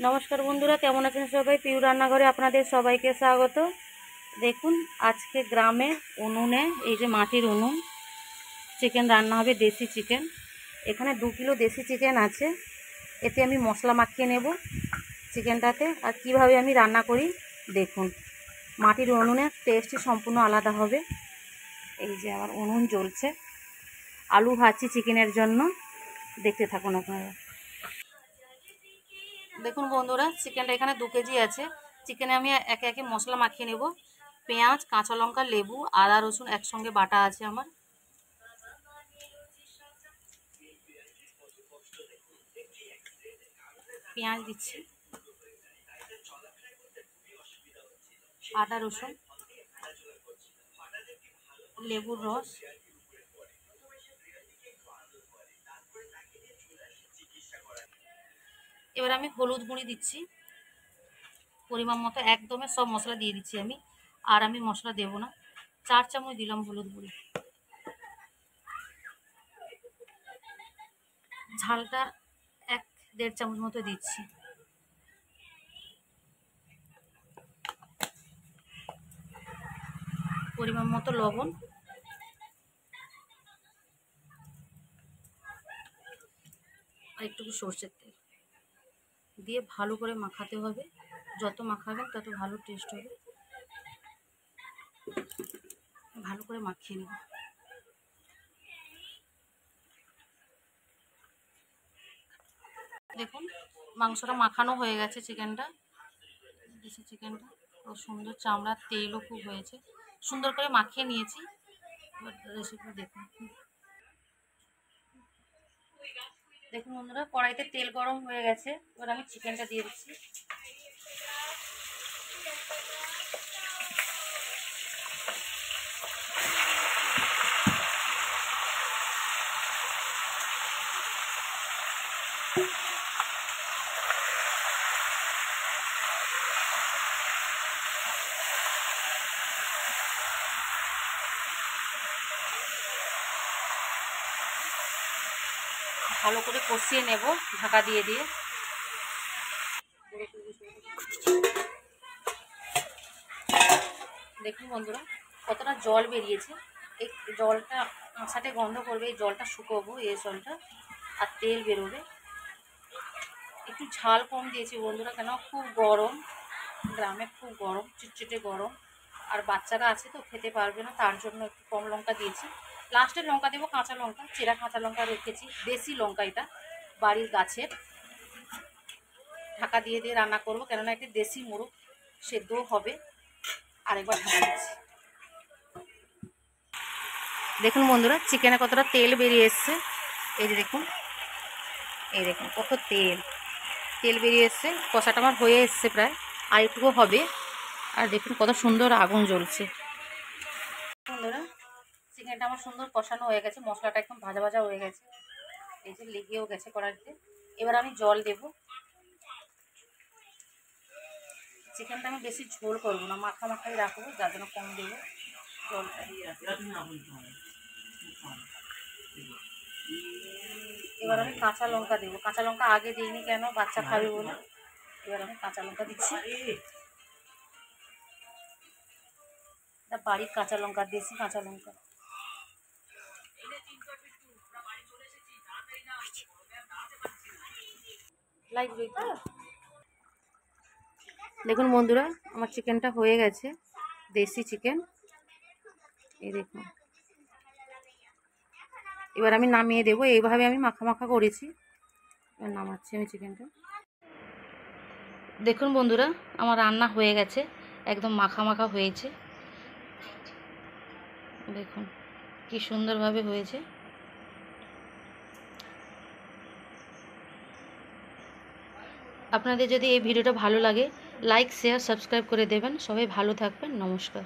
নমস্কার বন্ধুরা, কেমন আছেন সবাই? পিউ রান্নাঘরে আপনাদের সবাইকে স্বাগত। দেখুন, আজকে গ্রামে উনুনে, এই যে মাটির উনুন, চিকেন রান্না হবে, দেশি চিকেন। এখানে 2 কিলো দেশি চিকেন আছে। এতে আমি মশলা মাখিয়ে নেব চিকেনটাতে। আর কিভাবে আমি রান্না করি দেখুন। মাটির উনুনের টেস্টই সম্পূর্ণ আলাদা হবে। এই যে আমার উনুন জ্বলছে, আলু ভাজছি চিকেনের জন্য, দেখতে থাকুন আপনারা। দেখুন বন্ধুরা, চিকেনটা এখানে 2 কেজি আছে। চিকেনে আমি একে একে মশলা মাখিয়ে নেব। পেঁয়াজ, কাঁচা লঙ্কা, লেবু, আদা, রসুন একসঙ্গে বাটা আছে আমার। পেঁয়াজ দিচ্ছি, আদা রসুন, লেবুর রস, এবার আমি হলুদ গুঁড়ি দিচ্ছি পরিমাণ মতো। একদমে সব মশলা দিয়ে দিচ্ছি আমি, আর আমি মশলা দেব না। 4 চামচ দিলাম হলুদ গুঁড়ি। ঝালটা 1-1.5 চামচ মতো দিচ্ছি। পরিমাণ মতো লবণ, আর একটু সরষের তেল দিয়ে ভালো করে মাখাতে হবে। যত মাখাবেন তত ভালো টেস্ট হবে। ভালো করে মাখিয়ে নেব। দেখুন, মাংসটা মাখানো হয়ে গেছে। চিকেনটা, দেশি চিকেনটা খুব সুন্দর, চামড়ার তেলও খুব হয়েছে। সুন্দর করে মাখিয়ে নিয়েছি। রেসিপি দেখুন। দেখুন বন্ধুরা, কড়াইতে তেল গরম হয়ে গেছে। এবার আমি চিকেনটা দিয়ে দিচ্ছি। ভালো করে কষিয়ে নেব ঢাকা দিয়ে দিয়ে। দেখুন বন্ধুরা, কতটা জল বেরিয়েছে। এই জলটা আঁচাটে গন্ধ করবে, এই জলটা শুকোবো, এই জলটা, আর তেল বেরোবে। একটু ঝাল কম দিয়েছি বন্ধুরা, কেন খুব গরম, গ্রামে খুব গরম, চিটচিটে গরম, আর বাচ্চারা আছে তো খেতে পারবে না, তার জন্য একটু কম লঙ্কা দিয়েছি। লাস্টে লঙ্কা দেবো, কাঁচা লঙ্কা, চেরা কাঁচা লঙ্কা রেখেছি, দেশি লঙ্কা, এটা বাড়ির গাছের। ঢাকা দিয়ে দিয়ে রান্না করবো, কেননা একটি দেশি মুরগ সেদ্ধ হবে। আরেকবার ঢাকা দিচ্ছি। দেখুন বন্ধুরা, চিকেনে কতটা তেল বেরিয়ে এসছে। এই যে দেখুন, এই দেখুন কত তেল বেরিয়ে এসছে। কষাটা আমার হয়ে এসছে প্রায়, আর একটু হবে। আর দেখুন কত সুন্দর আগুন জ্বলছে। বন্ধুরা, চিকেনটা আমার সুন্দর কষানো হয়ে গেছে, মশলাটা একদম ভাজা ভাজা হয়ে গেছে। এই যে লেগেও গেছে কড়াইতে। এবার আমি জল দেব। চিকেনটা আমি বেশি ঝোল করবো না, মাখা মাখাই রাখবো, যার জন্য কম দেবো জলটা। এবার আমি কাঁচা লঙ্কা দেবো। কাঁচা লঙ্কা আগে দিইনি, কেন, বাচ্চা খাবে বলে। এবার আমি কাঁচা লঙ্কা দিচ্ছি। বাড়ির কাঁচা লঙ্কা, দেশি কাঁচা লঙ্কা। দেখুন বন্ধুরা, আমার চিকেনটা হয়ে গেছে, দেশি চিকেন। এই দেখুন, এবার আমি নামিয়ে দেবো। এইভাবে আমি মাখা মাখা করেছি। এবার নামাচ্ছি আমি চিকেনটা। দেখুন বন্ধুরা, আমার রান্না হয়ে গেছে, একদম মাখা মাখা হয়েছে। দেখুন কি সুন্দরভাবে হয়েছে। আপনাদের যদি এই ভিডিওটা ভালো লাগে, লাইক, শেয়ার, সাবস্ক্রাইব করে দেবেন। সবাই ভালো থাকবেন। নমস্কার।